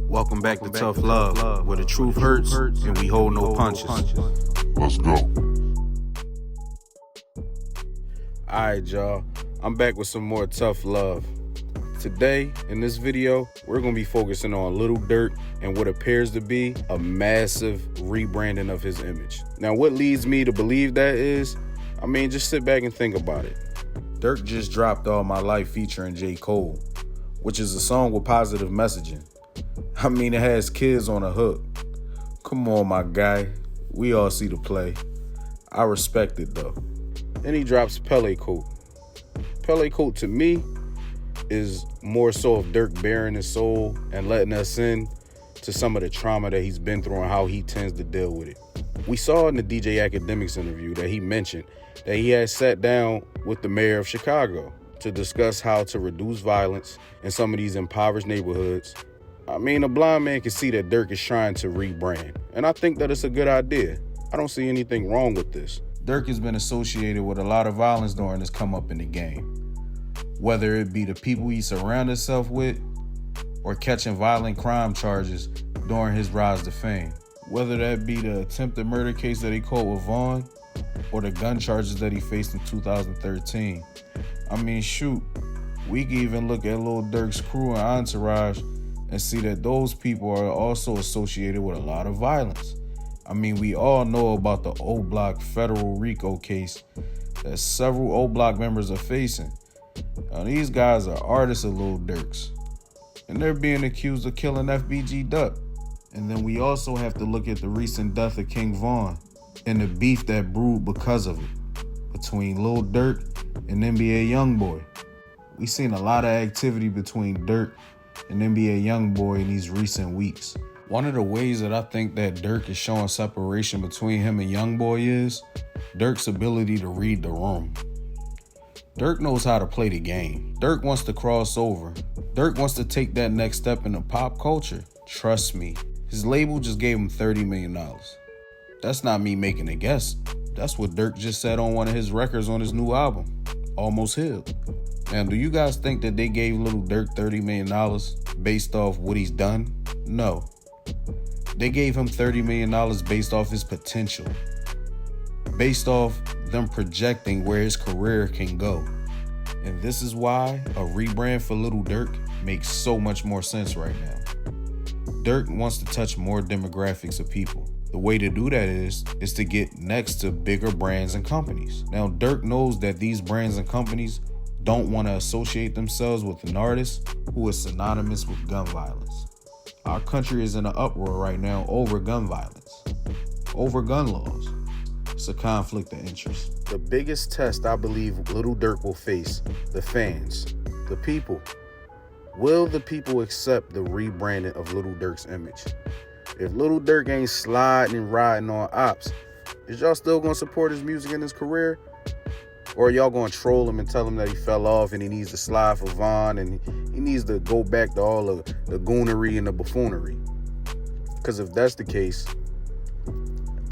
Welcome back to Tough Love, where the truth hurts and we hold no punches. Let's go. Alright, y'all. I'm back with some more Tough Love. Today, in this video, we're going to be focusing on Lil Durk and what appears to be a massive rebranding of his image. Now, what leads me to believe that is, just sit back and think about it. Durk just dropped All My Life featuring J. Cole, which is a song with positive messaging. It has kids on a hook. Come on, my guy. We all see the play. I respect it, though. Then he drops Pele Coat. Pele Coat, to me, is more so of Durk bearing his soul and letting us in to some of the trauma that he's been through and how he tends to deal with it. We saw in the DJ Academics interview that he mentioned that he had sat down with the mayor of Chicago to discuss how to reduce violence in some of these impoverished neighborhoods. A blind man can see that Durk is trying to rebrand, and I think that it's a good idea. I don't see anything wrong with this. Durk has been associated with a lot of violence during his come up in the game, whether it be the people he surrounded himself with or catching violent crime charges during his rise to fame. Whether that be the attempted murder case that he caught with Vaughn or the gun charges that he faced in 2013. We can even look at Lil Durk's crew and entourage and see that those people are also associated with a lot of violence. We all know about the O-Block federal RICO case that several O-Block members are facing. Now, these guys are artists of Lil Durk's, and they're being accused of killing FBG Duck. And then we also have to look at the recent death of King Vaughn and the beef that brewed because of it between Lil Durk and NBA Youngboy. We seen a lot of activity between Durk and NBA Youngboy in these recent weeks. One of the ways that I think that Durk is showing separation between him and Youngboy is Durk's ability to read the room. Durk knows how to play the game. Durk wants to cross over. Durk wants to take that next step into pop culture. Trust me. His label just gave him $30 million. That's not me making a guess. That's what Durk just said on one of his records on his new album, Almost Healed. Now, do you guys think that they gave Lil Durk $30 million based off what he's done? No. They gave him $30 million based off his potential, based off them projecting where his career can go. And this is why a rebrand for Lil Durk makes so much more sense right now. Durk wants to touch more demographics of people. The way to do that is to get next to bigger brands and companies. Now, Durk knows that these brands and companies don't want to associate themselves with an artist who is synonymous with gun violence. Our country is in an uproar right now over gun violence, over gun laws. It's a conflict of interest. The biggest test I believe Lil Durk will face, the fans, the people. Will the people accept the rebranding of Lil Durk's image? If Lil Durk ain't sliding and riding on ops, is y'all still gonna support his music and his career? Or are y'all gonna troll him and tell him that he fell off and he needs to slide for Vaughn and he needs to go back to all of the goonery and the buffoonery? Because if that's the case,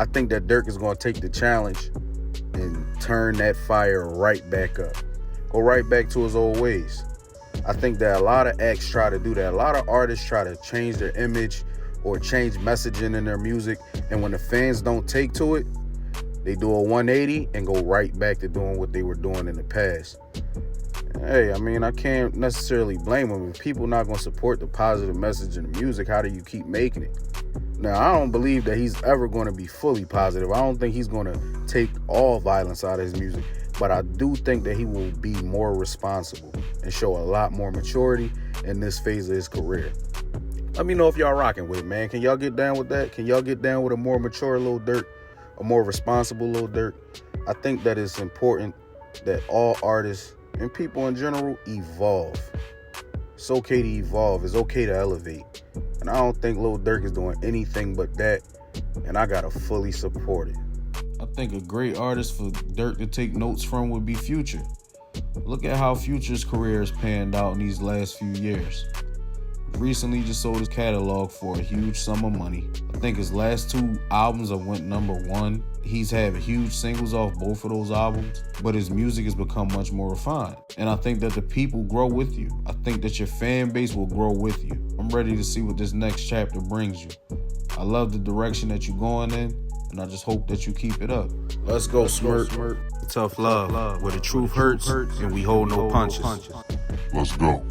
I think that Durk is gonna take the challenge and turn that fire right back up. Go right back to his old ways. I think that a lot of acts try to do that. A lot of artists try to change their image or change messaging in their music, and when the fans don't take to it, they do a 180 and go right back to doing what they were doing in the past. Hey, I can't necessarily blame them. If people not going to support the positive message in the music, how do you keep making it? Now, I don't believe that he's ever going to be fully positive. I don't think he's going to take all violence out of his music, but I do think that he will be more responsible and show a lot more maturity in this phase of his career. Let me know if y'all rocking with it, man. Can y'all get down with that? Can y'all get down with a more mature Lil Durk? A more responsible Lil Durk? I think that it's important that all artists and people in general evolve. It's okay to evolve. It's okay to elevate. And I don't think Lil Durk is doing anything but that. And I gotta fully support it. I think a great artist for Durk to take notes from would be Future. Look at how Future's career has panned out in these last few years. Recently just sold his catalog for a huge sum of money. I think his last 2 albums have went #1. He's had huge singles off both of those albums, but his music has become much more refined. And I think that the people grow with you. I think that your fan base will grow with you. I'm ready to see what this next chapter brings you. I love the direction that you're going in, and I just hope that you keep it up. Let's go, Smirk. Tough love, where the truth hurts, and we hold no punches. Let's go.